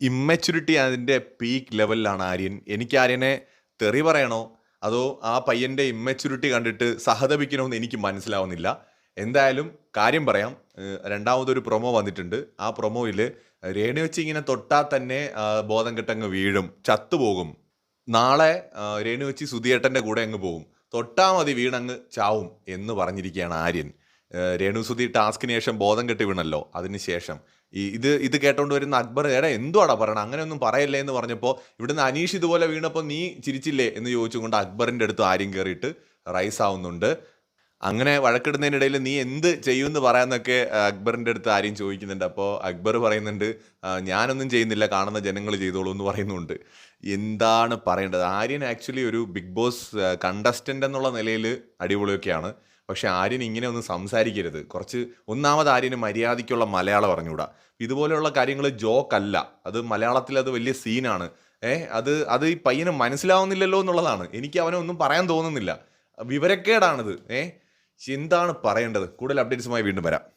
ഇമ്മെച്യൂരിറ്റി അതിൻ്റെ പീക്ക് ലെവലിലാണ് ആര്യൻ. എനിക്ക് ആര്യനെ തെറി പറയണോ അതോ ആ പയ്യൻ്റെ ഇമ്മെച്യൂരിറ്റി കണ്ടിട്ട് സഹതപിക്കണമെന്ന് എനിക്ക് മനസ്സിലാവുന്നില്ല. എന്തായാലും കാര്യം പറയാം. രണ്ടാമതൊരു പ്രൊമോ വന്നിട്ടുണ്ട്. ആ പ്രൊമോയിൽ രേണുവച്ചി ഇങ്ങനെ തൊട്ടാൽ തന്നെ ബോധം കെട്ടങ്ങ് വീഴും, ചത്തുപോകും. നാളെ രേണുവച്ചി സുധിയേട്ടൻ്റെ കൂടെ അങ്ങ് പോകും, തൊട്ടാ മതി വീണങ്ങ് ചാവും എന്ന് പറഞ്ഞിരിക്കുകയാണ് ആര്യൻ. രേണുസുതി ടാസ്കിന് ശേഷം ബോധം കെട്ടി വീണല്ലോ, അതിന് ശേഷം ഇത് കേട്ടോണ്ട് വരുന്ന അക്ബർ, എടാ എന്തുവാടാ പറയണം, അങ്ങനെയൊന്നും പറയല്ലേ എന്ന് പറഞ്ഞപ്പോൾ ഇവിടുന്ന് അനീഷ് ഇതുപോലെ വീണപ്പോൾ നീ ചിരിച്ചില്ലേ എന്ന് ചോദിച്ചുകൊണ്ട് അക്ബറിൻ്റെ അടുത്ത് ആര്യം കയറിയിട്ട് റൈസ് ആവുന്നുണ്ട്. അങ്ങനെ വഴക്കിടുന്നതിനിടയിൽ നീ എന്ത് ചെയ്യുമെന്ന് പറയാമെന്നൊക്കെ അക്ബറിൻ്റെ അടുത്ത് ആര്യം ചോദിക്കുന്നുണ്ട്. അപ്പോൾ അക്ബർ പറയുന്നുണ്ട്, ഞാനൊന്നും ചെയ്യുന്നില്ല, കാണുന്ന ജനങ്ങൾ ചെയ്തോളൂ എന്ന് പറയുന്നുണ്ട്. എന്താണ് പറയേണ്ടത്? ആര്യൻ ആക്ച്വലി ഒരു ബിഗ് ബോസ് കണ്ടസ്റ്റൻ്റ് എന്നുള്ള നിലയിൽ അടിപൊളിയൊക്കെയാണ്. പക്ഷെ ആര്യൻ ഇങ്ങനെ ഒന്നും സംസാരിക്കരുത്. കുറച്ച് ഒന്നാമത് ആര്യന് മര്യാദയ്ക്കുള്ള മലയാളം അറിഞ്ഞൂടാ. ഇതുപോലെയുള്ള കാര്യങ്ങൾ ജോക്കല്ല, അത് മലയാളത്തിൽ അത് വലിയ സീനാണ്. അത് ഈ പയ്യന് മനസ്സിലാവുന്നില്ലല്ലോ എന്നുള്ളതാണ്. എനിക്ക് അവനെ ഒന്നും പറയാൻ തോന്നുന്നില്ല. വിവരക്കേടാണിത്. എന്താണ് പറയേണ്ടത്? കൂടുതൽ അപ്ഡേറ്റ്സുമായി വീണ്ടും വരാം.